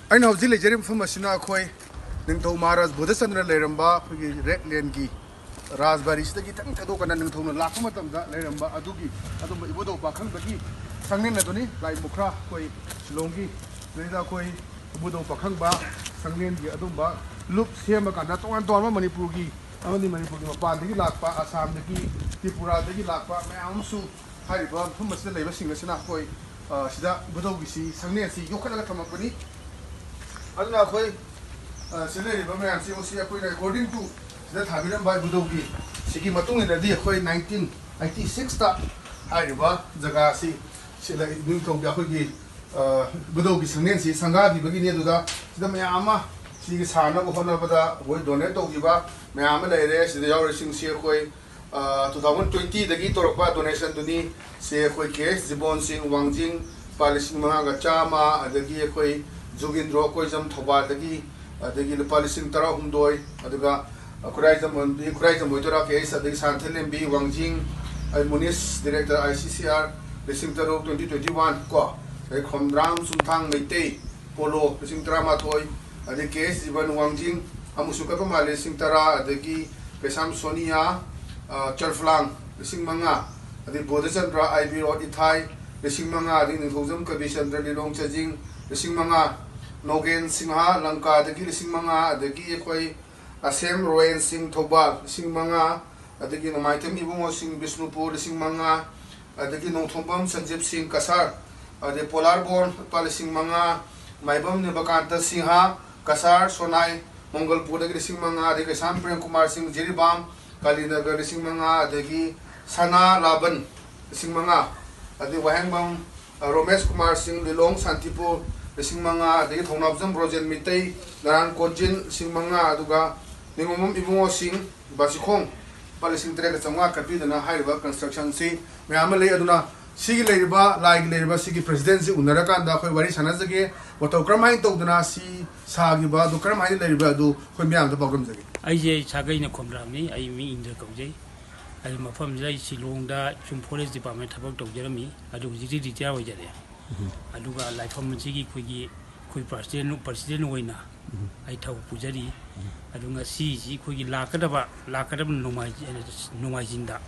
I know the legend from Machina Koi, Ninto Maras, Buddhist and Leramba, Red Lengi, Raspberry Sticky, Tankadokan and Ninto Lakamatam, Leramba, Aduki, Ibudhou, Pakhangba, Shanglen Ladoni, like Mukra, Koi, Shilongi, Reda Koi, Ibudhou, Pakhangba, Shanglen, Adumba, Loops here, Makanato and Doma Manipuri, only Manipur, Pandi Lapa, Assam, the Key, Tipura, the Lapa, Mamsu, Hariba, who must labor singers in Akoi, Sida, Budovisi, Shanglen, Yokana Company. I don't know why Silly Bama COC according to that Habitam by Budogi, Siki Matung in the year 1996. Hariba, Zagasi, Silla Newton Yahugi, Budogi Sanensi, Sangadi, beginning to the Mayama, Sigisana, Honabada, Woy Doneto Giva, Mayama, the Yorishing Sirkoi, 2020, the Gitor donation to me, Sirkoi case, Zibon Sing, Wangjing, Palishing Manga Chama, the Giakoi. Jugindro Koizam Tobadagi, the Palising Tara Humdoi, Aduga, Kuraizam Motora case at the Santelem B. Wangjing, Munis, Director ICCR, the Sintaro 2021, Ko, the Komdram Suntang Mete, Polo, the Sintrama Toy, the case, Ivan Wangjing, Amusukapama, the Sintara, the Gi, Pesam Sonia, Charflang, the Singmanga, the Bodhisandra, IB or Itai, the Singmanga, the Hosum Kabishan, the Long Chajing, the Singmanga. Nogen Singha, Lanka, the Gilisingmanga, the Giakoi, Asem Royan Sing Toba, Singmanga, the Ginomaitem Ibumo Sing Bisnupur, the Singmanga, the Ginotombam, Sanjip Sing Kasar, the Polar Born, Palisingmanga, Maibam Nebakanta Singha, Kasar, Sonai, Mongol Puda Singmanga, the Kasam Prem Kumar Sing Jiribam, Kalina Singmanga, the Gi Sana Laban, Singmanga, the Wahangbam, Romesh Kumar Sing, the Long Santipo. The Singmanga, the Tonabzam Rojan Mitei, Naran Kojin, Singmanga, Aduga, Nimum Ibumo Sing, Basikong, Palising Trekasama, Kapitana, High Construction Sea, Mamale Aduna, Sigi Leriba, like Leriba Sigi Presidency, Unarakan, Dakwari Sanazaki, what Okramai Togana, Si, Sagiba, Dokramai Leriba do, when we have the Bogum. I say Sagina Komrami, I mean in the Koje. I am a from Shilong, some police department about Jeremy, I do the detail. Aduga like from Sigi Quigi, President Wina. I told Pujari, Adunga see Quigi Lakadaba no my zinda.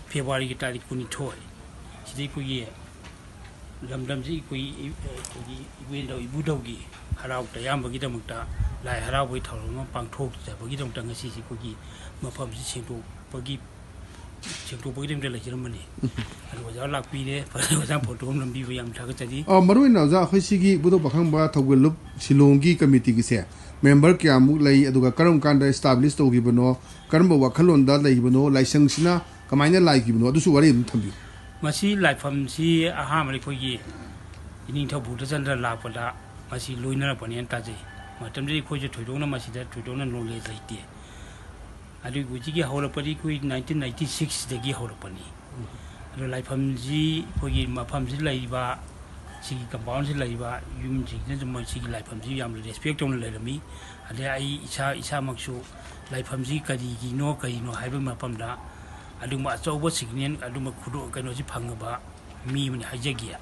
February Gitari Kuni toy. Sidikuye Lamdamzi window Ibudhou, Harau, the Yamba Gitamata, like Harau with Harama Pangtok, the Bagidam Tangasi Kugi, Mapam Sinto, Pagi. Germany. I was all like Pide, for example, to him be young Takatadi. Oh, Maruina, Hosigi, Budo Pakhangba, Tawillup, Shilongi committee is here. Member Kiamu, Lay, Aduga Karam Kanda established to Gibano, Karamba Wakalonda, Laibano, Lysangsina, Kamina like Gibano, those who are in Tabu. Masi like from sea a hammer for ye. In Tabutas and the Lapada, Masi Luina Poniantazi. Matamdi Koja to Dona Masida to Dona no late idea. I do Guji Holopadi quit 1996, the Gi Holopani. The life from Z for ye, Mapamzi Laiva, Sigi Compounds Laiva, Yum Jignan, Sigi life from Z, I'm respect on Lerami, and there I Isa Maxo, life from Z Kadi, no Kaino, having Mapamda. I do my so what significant, I do my Kudo Kanosi Pangaba, me when Hajagia.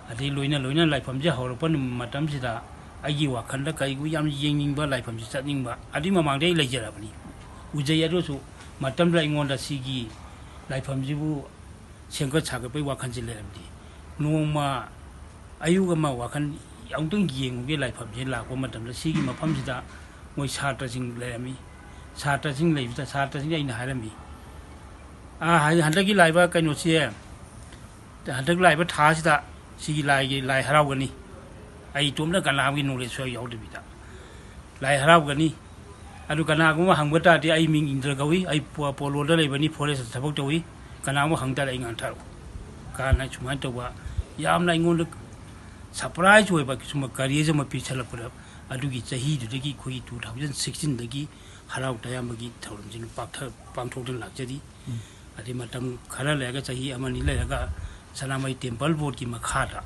I did Luina life from the Holopan, Matamzida, Agiwa, Kanda Kaigu, Yam Ying, life from the starting, but I did my Monday later. Ujayadosu, Matam like on the Sigi, like from Zibu, Shanka Chagape Wakanzilemdi. No ma Ayugama Wakan, Young be like from Jela, Matam, the Sigi Mapamsida, was Sartazing Lerami, Sartazing lives, the Sartazing in Harami. Ah, Handaki Liva can you see him? The Handak Liva Tash that Sigi like Harawani. I told the Kanawi no less so you ought to be that. Like Harawani. Adukana Hangwata, the I mean in the Gawi, I poor Polo Lebani Forest Sabotawi, Kanama Hangta in Antaro. Kana Chumantawa, Yam like on the surprise way, but some careers of a pitch up. Adugi Sahi to the Gi 2016, the Gi, Harau Tayamagi, Towns in Pangtotal Luxury. Adimatam Karalega Sahi Amanilaga, Salamai Temple Boki Makata.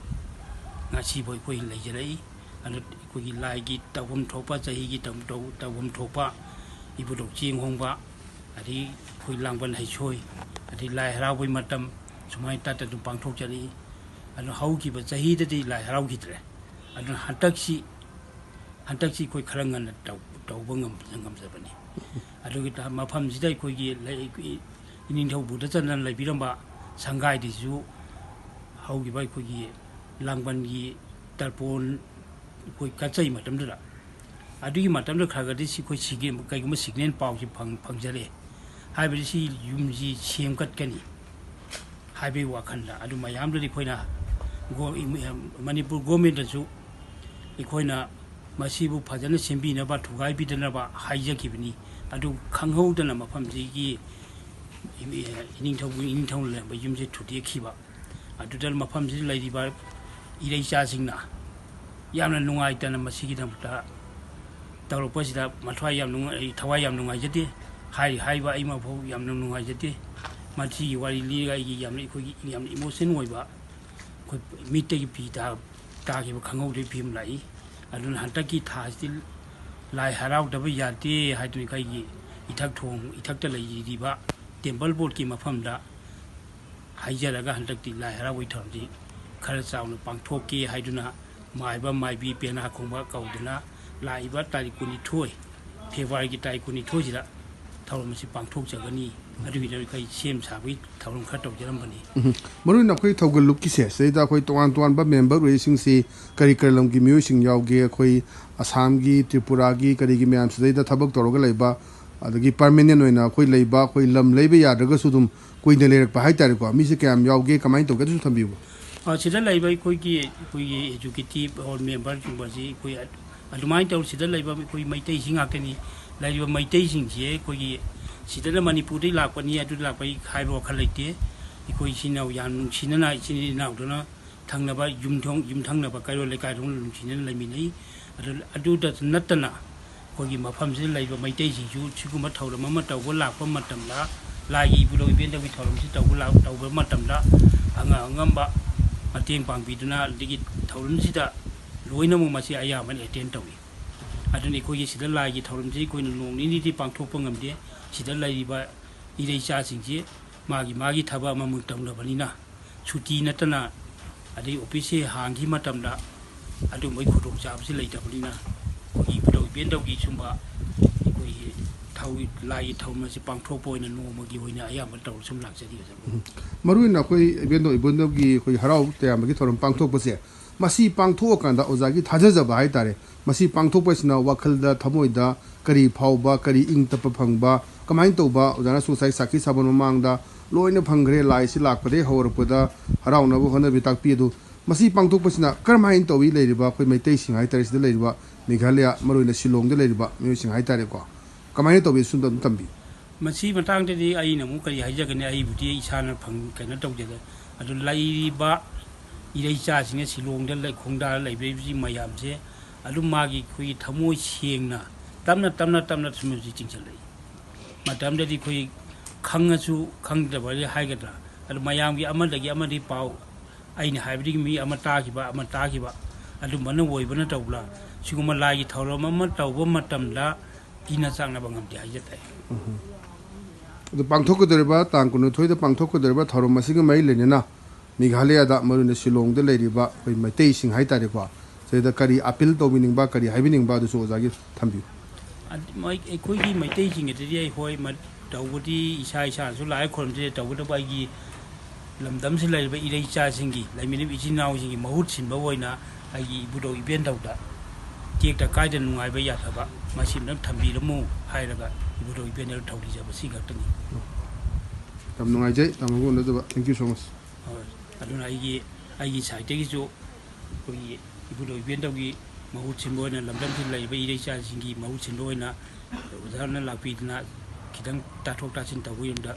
Nachi boy Queen Legeray. And we like it, Tawum Topa, Sahi, Tawum Topa, Ibudhou Ching Hongba, Adi Puilangan Hachoi, Adi Lai Harawi Matam, Sumai Tata to Pangtokari, and how keep a Sahi, like Harawitre, and Hataxi ꯍꯟꯗꯛꯁꯤ ꯑꯩꯈꯣꯏ ꯈꯔ ꯉꯟꯅ ꯇꯧꯕ ꯉꯝꯖꯕꯅꯤ ꯑꯗꯨꯒꯤ ꯃꯐꯝꯁꯤꯗ ꯑꯩꯈꯣꯏꯒꯤ ꯏꯅꯤꯡꯊꯧꯕꯨꯗ ꯆꯟꯗꯅ ꯂꯩꯕꯤꯔꯝꯕ ꯁꯪꯒꯥꯏꯗꯁꯨ ꯍꯧꯈꯤꯕ ꯑꯩꯈꯣꯏꯒꯤ ꯂꯥꯡꯕꯟꯒꯤ ꯇꯔꯄꯣꯟ ꯑꯩꯈꯣꯏ ꯀꯠꯆꯩ ꯃꯇꯝꯗꯨꯗ ꯑꯗꯨꯒꯤ ꯃꯇꯝꯗ ꯈꯔꯒꯗꯤ ꯑꯩꯈꯣꯏ ꯀꯩꯒꯨꯝꯕ ꯁꯤꯒꯅꯦꯜ ꯄꯥꯎꯁꯤ ꯐꯪꯖꯔꯦ ꯍꯥꯏꯕꯗꯤ ꯁꯤ ꯌꯨꯝꯁꯤ ꯁꯦꯝꯒꯠꯀꯅꯤ ꯍꯥꯏꯕꯒꯤ ꯋꯥꯈꯜꯗ ꯑꯗꯨ ꯃꯌꯥꯝꯗꯨꯗꯤ ꯑꯩꯈꯣꯏꯅ ꯃꯅꯤꯄꯨꯔ ꯒꯣꯔꯃꯦꯟꯇꯁꯨ ꯑꯩꯈꯣꯏꯅ ꯃꯁꯤꯕꯨ ꯐꯖꯅ ꯁꯦꯝꯕꯤꯅꯕ ꯊꯨꯒꯥꯏꯕꯤꯗꯅꯕ ꯍꯥꯏꯖꯈꯤꯕꯅꯤ ꯑꯗꯨ ꯈꯪꯍꯧꯗꯅ ꯃꯐꯝꯁꯤꯒꯤ ꯏꯅꯤꯡꯊꯧꯅ ꯂꯩꯔꯝꯕ ꯌꯨꯝꯁꯤ ꯊꯨꯗꯦꯛꯈꯤꯕ ꯑꯗꯨꯗ ꯃꯐꯝꯁꯤꯗ ꯂꯩꯔꯤꯕ ꯏꯔꯩꯆꯥꯁꯤꯡꯅ ꯌꯥꯝꯅ ꯅꯨꯡꯉꯥꯏꯇꯅ ꯃꯁꯤꯒꯤꯗꯃꯛꯇ ꯇꯧꯔꯛꯄꯁꯤꯗ ꯊꯋꯥꯏ ꯌꯥꯝ ꯅꯨꯡꯉꯥꯏꯖꯗꯦ ꯍꯥꯏꯕ ꯑꯩꯃꯐꯥꯎ ꯌꯥꯝꯅ ꯅꯨꯡꯉꯥꯏꯖꯗꯦ ꯃꯁꯤꯒꯤ ꯋꯥꯔꯤ ꯂꯤꯔꯒ ꯑꯩꯒꯤ ꯌꯥꯝꯅ ꯏꯃꯣꯁꯟ ꯑꯣꯏꯕ ꯑꯩꯈꯣꯏ ꯃꯤꯠꯇꯒꯤ ꯄꯤ ꯇꯥꯈꯤꯕ ꯈꯪꯍꯧꯗꯕ ꯐꯤꯕꯝ ꯂꯥꯛꯏ ꯑꯗꯨꯅ ꯍꯟꯗꯛꯀꯤ ꯊꯥꯁꯤꯗꯤ ꯂꯥꯏ ꯍꯔꯥꯎꯗꯕ ꯌꯥꯗꯦ ꯍꯥꯏꯗꯨꯅ ꯑꯩꯈꯣꯏꯒꯤ ꯏꯊꯛꯇ ꯂꯩꯔꯤꯕ ꯇꯦꯝꯄꯜ ꯕꯣꯔꯗꯀꯤ ꯃꯐꯝꯗ ꯍꯥꯏꯖꯔꯒ ꯍꯟꯗꯛꯇꯤ ꯂꯥꯏ ꯍꯔꯥꯎꯕꯒꯤ ꯊꯧꯔꯝꯁꯤ ꯈꯔ ꯆꯥꯎꯅ ꯄꯥꯡꯊꯣꯛꯀꯦ ꯍꯥꯏꯗꯨꯅ ꯃꯥꯏꯕ ꯃꯥꯏꯕꯤ ꯄꯦꯅꯥ ꯈꯣꯡꯕ ꯀꯧꯗꯨꯅ ꯂꯥꯛꯏꯕ ꯇꯥꯔꯤꯛ 22 ꯐꯦꯕ꯭ꯔꯨꯋꯥꯔꯤꯒꯤ ꯇꯥꯔꯤꯛ 22ꯁꯤꯗ ꯊꯧꯔꯝ ꯑꯁꯤ ꯄꯥꯡꯊꯣꯛꯆꯒꯅꯤ ꯑꯗꯨꯒꯤꯗ ꯑꯩꯈꯣꯏ ꯁꯦꯝ ꯁꯥꯕꯒꯤ ꯊꯧꯔꯝ ꯈꯔ ꯇꯧꯖꯔꯝꯕꯅꯤ ꯃꯔꯨꯑꯣꯏꯅ ꯑꯩꯈꯣꯏ ꯊꯧꯒꯜ ꯂꯨꯞꯀꯤꯁꯦ ꯁꯤꯗꯩꯗ ꯑꯩꯈꯣꯏ ꯇꯣꯉꯥꯟꯕ ꯃꯦꯝꯕꯔ ꯑꯣꯏꯔꯤꯁꯤꯡꯁꯤ ꯀꯔꯤ ꯂꯝꯒꯤ ꯃꯤꯑꯣꯏꯁꯤꯡ ꯌꯥꯎꯒꯦ ꯑꯩꯈꯣꯏ ꯑꯁꯥꯝꯒꯤ ꯇ꯭ꯔꯤꯄꯨꯔꯥꯒꯤ ꯀꯔꯤꯒꯤ ꯃꯌꯥꯝ ꯁꯤꯗꯩꯗ ꯊꯕꯛ ꯇꯧꯔꯒ ꯂꯩꯕ ꯑꯗꯒꯤ ꯄꯔꯃꯦꯅꯦꯟ ꯑꯣꯏꯅ ꯑꯩꯈꯣꯏ ꯂꯩꯕ ꯑꯩꯈꯣꯏ ꯂꯝ ꯂꯩꯕ ꯌꯥꯗ꯭ꯔꯒꯁꯨ ꯑꯗꯨꯝ ꯀꯨꯏꯅ ꯂꯩꯔꯛꯄ ꯍꯥꯏꯇꯥꯔꯦꯀꯣ ꯃꯤꯁꯦ ꯀꯌꯥꯝ ꯌꯥꯎꯒꯦ ꯀꯃꯥꯏꯅ ꯇꯧꯒꯦ ꯑꯗꯨꯁꯨ ꯊꯝꯕꯤꯌꯨ ꯁꯤꯗ ꯂꯩꯕ ꯑꯩꯈꯣꯏꯒꯤ ꯑꯦꯖꯨꯀꯦꯇꯤꯚ ꯑꯣꯔ ꯃꯦꯝꯕꯔꯁꯤꯡꯕꯁꯤ ꯑꯩꯈꯣꯏ ꯑꯗꯨꯃꯥꯏꯅ ꯇꯧꯔ ꯁꯤꯗ ꯂꯩꯕ ꯑꯩꯈꯣꯏ ꯃꯩꯇꯩꯁꯤ ꯉꯥꯛꯇꯅꯤ ꯂꯩꯔꯤꯕ ꯃꯩꯇꯩꯁꯤꯡꯁꯦ ꯑꯩꯈꯣꯏꯒꯤ ꯁꯤꯗꯅ ꯃꯅꯤꯄꯨꯔꯗꯒꯤ ꯂꯥꯛꯄꯅꯤ ꯑꯗꯨ ꯂꯥꯛꯄꯒꯤ ꯍꯥꯏꯕ ꯋꯥꯈꯜ ꯂꯩꯇꯦ ꯑꯩꯈꯣꯏ ꯏꯆꯤꯟ ꯏꯅꯥꯎ ꯌꯥꯝ ꯅꯨꯡꯁꯤꯅꯅ ꯏꯆꯤꯟ ꯏꯅꯥꯎꯗꯨꯅ ꯊꯪꯅꯕ ꯌꯨꯝꯊꯪꯅꯕ ꯀꯩꯔꯣꯜ ꯂꯩꯀꯥꯏꯗꯧꯅ ꯅꯨꯡꯁꯤꯅꯅ ꯂꯩꯃꯤꯟꯅꯩ ꯑꯗꯨꯗ ꯅꯠꯇꯅ ꯑꯩꯈꯣꯏꯒ ꯃꯐꯝꯁꯤꯗ ꯂꯩꯕ ꯃꯩꯇꯩꯁꯤꯡꯁꯨ ꯁꯤꯒꯨꯝꯕ ꯊꯧꯔꯝ ꯑꯃ ꯇꯧꯕ ꯂꯥꯛꯄ ꯃꯇꯝꯗ ꯂꯥꯏꯒꯤ ꯏꯕꯨꯙꯧ ꯏꯕꯦꯟꯗꯧꯒꯤ ꯊꯧꯔꯝꯁꯤ ꯇꯧꯕ ꯃꯇꯝꯗ ꯑꯉꯝꯕ ꯃꯇꯦꯡ ꯄꯥꯡꯕꯤꯗꯨꯅ ꯑꯗꯒꯤ ꯊꯧꯔꯝꯁꯤꯗ ꯂꯣꯏꯅꯃꯛ ꯃꯁꯤ ꯑꯌꯥꯝꯕꯅ ꯑꯦꯇꯦꯟ ꯇꯧꯏ ꯑꯗꯨꯅ ꯑꯩꯈꯣꯏꯒꯤ ꯁꯤꯗ ꯂꯥꯏꯒꯤ ꯊꯧꯔꯝꯁꯤ ꯑꯩꯈꯣꯏꯅ ꯅꯣꯡ ꯅꯤꯅꯤꯗꯤ ꯄꯥꯡꯊꯣꯛꯄ ꯉꯝꯗꯦ ꯁꯤꯗ ꯂꯩꯔꯤꯕ ꯏꯔꯩꯆꯥꯁꯤꯡꯁꯤ ꯃꯥꯒꯤ ꯊꯕꯛ ꯑꯃꯃꯨꯛ ꯇꯧꯅꯕꯅꯤꯅ ꯁꯨꯇꯤ ꯅꯠꯇꯅ ꯑꯗꯩ ꯑꯣꯐꯤꯁꯁꯤ ꯍꯥꯡꯈꯤ ꯃꯇꯝꯗ ꯑꯗꯨꯝꯕꯒꯤ ꯈꯨꯗꯣꯡꯆꯥꯕꯁꯤ ꯂꯩꯇꯕꯅꯤꯅ ꯑꯩꯈꯣꯏꯒꯤ ꯏꯕꯨꯙꯧ ꯏꯕꯦꯟꯗꯧꯒꯤ ꯁꯨꯝꯕ ꯑꯩꯈꯣꯏꯒꯤ ꯂꯥꯏꯒꯤ ꯊꯧꯔꯝ ꯑꯁꯤ ꯄꯥꯡꯊꯣꯛꯄ ꯑꯣꯏꯅ ꯅꯣꯡꯃꯒꯤ ꯑꯣꯏꯅ ꯑꯌꯥꯝꯕ ꯇꯧꯔ ꯁꯨꯝ ꯂꯥꯛꯆꯔꯤ ꯃꯔꯨꯑꯣꯏꯅ ꯑꯩꯈꯣꯏ ꯏꯕꯨꯙꯧꯒꯤ ꯑꯩꯈꯣꯏ ꯍꯔꯥꯎ ꯇꯌꯥꯝꯕꯒꯤ ꯊꯧꯔꯝ ꯄꯥꯡꯊꯣꯛꯄꯁꯦ ꯃꯁꯤ ꯄꯥꯡꯊꯣꯛꯑꯀꯥꯟꯗ ꯑꯣꯖꯥꯒꯤ ꯊꯥꯖꯖꯕ ꯍꯥꯏꯇꯥꯔꯦ ꯃꯁꯤ ꯄꯥꯡꯊꯣꯛꯄꯁꯤꯅ ꯋꯥꯈꯜꯗ ꯊꯃꯣꯏꯗ ꯀꯔꯤ ꯐꯥꯎꯕ ꯀꯔꯤ ꯏꯪ ꯇꯞꯄ ꯐꯪꯕ ꯀꯃꯥꯏꯅ ꯇꯧꯕ ꯑꯣꯖꯥꯅꯁꯨ ꯉꯁꯥꯏ ꯁꯥꯈꯤ ꯁꯥꯕ ꯃꯃꯥꯡꯗ ꯂꯣꯏꯅ ꯐꯪꯈ꯭ꯔꯦ ꯂꯥꯏꯁꯤ ꯂꯥꯛꯄꯗꯒꯤ ꯍꯧꯔꯛꯄꯗ ꯍꯔꯥꯎꯅꯕ ꯍꯣꯠꯅꯕꯤ ꯇꯥꯛꯄꯤ ꯑꯗꯨ ꯃꯁꯤ ꯄꯥꯡꯊꯣꯛꯄꯁꯤꯅ ꯀꯔꯝꯍꯥꯏꯅ ꯇꯧꯏ ꯂꯩꯔꯤꯕ ꯑꯩꯈꯣꯏ ꯃꯩꯇꯩꯁꯤꯡ ꯍꯥꯏꯇꯥꯔꯦ ꯁꯤꯗ ꯂꯩꯔꯤꯕ ꯃꯦꯘꯥꯂꯌꯥ ꯃꯔꯨꯑꯣꯏꯅ ꯁꯤꯂꯣꯡꯗ ꯂꯩꯔꯤꯕ ꯃꯤꯑꯣꯏꯁꯤꯡ ꯍꯥꯏꯇꯥꯔꯦꯀꯣ ꯀꯃꯥꯏꯅ ꯇꯧꯏ ꯁꯨꯝꯗ ꯑꯗꯨꯝ ꯇꯝꯕꯤ ꯃꯁꯤ ꯃꯇꯥꯡꯗꯗꯤ ꯑꯩꯅ ꯑꯃꯨꯛ ꯀꯔꯤ ꯍꯥꯏꯖꯒꯅꯤ ꯑꯩꯕꯨꯗꯤ ꯏꯁꯥꯅ ꯀꯩꯅꯣ ꯇꯧꯖꯒꯦ ꯑꯗꯨ ꯂꯩꯔꯤꯕ ꯏꯔꯩꯆꯥꯁꯤꯡꯅ ꯁꯤꯂꯣꯡꯗ ꯈꯣꯡꯗꯥꯔ ꯂꯩꯕꯤꯕꯁꯤ ꯃꯌꯥꯝꯁꯦ ꯑꯗꯨꯝ ꯃꯥꯒꯤ ꯑꯩꯈꯣꯏꯒꯤ ꯊꯃꯣꯏ ꯁꯦꯡꯅ ꯇꯞꯅ ꯁꯨꯝꯕꯁꯤ ꯆꯤꯡꯁꯤꯜꯂꯛꯏ ꯃꯇꯝꯗꯗꯤ ꯑꯩꯈꯣꯏ ꯈꯪꯉꯁꯨ ꯈꯪꯗꯕ ꯍꯥꯏꯒꯗ꯭ꯔꯥ ꯑꯗꯨ ꯃꯌꯥꯝꯒꯤ ꯑꯃꯗꯤ ꯄꯥꯎ ꯑꯩꯅ ꯍꯥꯏꯕꯗꯒꯤ ꯃꯤ ꯑꯃ ꯇꯥꯈꯤꯕ ꯑꯗꯨꯝꯕꯅ ꯑꯣꯏꯕꯅ ꯇꯧꯕ꯭ꯔꯥ ꯁꯤꯒꯨꯝꯕ ꯂꯥꯏꯒꯤ ꯊꯧꯔꯝ ꯑꯃ ꯇꯧꯕ ꯃꯇꯝꯗ ꯀꯤꯅ ꯆꯥꯡꯅꯕ ꯉꯝꯗꯦ ꯍꯥꯏꯖꯇꯥꯏ ꯑꯗꯨ ꯄꯥꯡꯊꯣꯛꯀꯗꯧꯔꯤꯕ ꯇꯥꯡ 22ꯗ ꯄꯥꯡꯊꯣꯛꯀꯗꯧꯔꯤꯕ ꯊꯧꯔꯝ ꯑꯁꯤꯒ ꯃꯔꯤ ꯂꯩꯅꯅ ꯃꯦꯘꯥꯂꯌꯥꯗ ꯃꯔꯨꯑꯣꯏꯅ ꯁꯤꯂꯣꯡꯗ ꯂꯩꯔꯤꯕ ꯑꯩꯈꯣꯏ ꯃꯩꯇꯩꯁꯤꯡ ꯍꯥꯏꯇꯥꯔꯦꯀꯣ ꯁꯤꯗ ꯀꯔꯤ ꯑꯄꯤꯜ ꯇꯧꯕꯤꯅꯤꯡꯕ ꯀꯔꯤ ꯍꯥꯏꯕꯤꯅꯤꯡꯕ ꯑꯗꯨꯁꯨ ꯑꯣꯖꯥꯒꯤ ꯊꯝꯕꯤꯌꯨ ꯑꯩꯈꯣꯏꯒꯤ ꯃꯩꯇꯩꯁꯤꯡꯒꯤꯗꯗꯤ ꯑꯩ ꯍꯣꯏ ꯇꯧꯕꯗꯤ ꯏꯁꯥꯅꯁꯨ ꯂꯥꯏ ꯈꯨꯔꯨꯝꯁꯦ ꯇꯧꯒꯗꯕ ꯑꯩꯒꯤ ꯂꯝꯗꯝꯁꯤ ꯂꯩꯔꯤꯕ ꯏꯔꯩꯆꯥꯁꯤꯡꯒꯤ ꯂꯩꯃꯤꯟꯅꯕ ꯏꯆꯤꯟ ꯏꯅꯥꯎꯁꯤꯡꯒꯤ ꯃꯍꯨꯠ ꯁꯤꯟꯕ ꯑꯣꯏꯅ ꯑꯩꯒꯤ ꯏꯕꯨꯙꯧ ꯏꯕꯦꯟꯗꯧꯗ ꯇꯦꯛꯇ ꯀꯥꯏꯗꯅ ꯅꯨꯡꯉꯥꯏꯕ ꯌꯥꯊꯕ ꯃꯁꯤ ꯑꯃꯇꯪ ꯊꯝꯕꯤꯔꯝꯃꯨ ꯍꯥꯏꯔꯒ ꯏꯕꯨꯙꯧ ꯏꯕꯦꯟꯗꯧ ꯊꯧꯅꯤꯖꯕ ꯁꯤ ꯈꯛꯇꯅꯤ ꯌꯥꯝ ꯅꯨꯡꯉꯥꯏꯖꯩ ꯇꯥꯃꯣꯒ ꯎꯅꯗꯕ ꯊꯦꯡꯛ ꯌꯨ ꯁꯣ ꯃꯆ ꯑꯗꯨꯅ ꯑꯩꯒꯤ ꯁꯥꯏꯠꯇꯒꯤꯁꯨ ꯑꯩꯈꯣꯏꯒꯤ ꯏꯕꯨꯙꯧ ꯏꯕꯦꯟꯗꯧꯒꯤ ꯃꯍꯨꯠ ꯁꯤꯟꯕ ꯑꯣꯏꯅ ꯂꯝꯗꯝꯁꯤꯗ ꯂꯩꯔꯤꯕ ꯏꯔꯩꯆꯥꯁꯤꯡꯒꯤ ꯃꯍꯨꯠ ꯁꯤꯟꯕ ꯑꯣꯏꯅ ꯑꯣꯖꯥꯅ ꯂꯥꯛꯄꯤꯗꯨꯅ ꯈꯤꯇꯪ ꯇꯥꯊꯣꯛ ꯇꯥꯁꯤꯟ ꯇꯧꯕ ꯌꯨꯝꯗ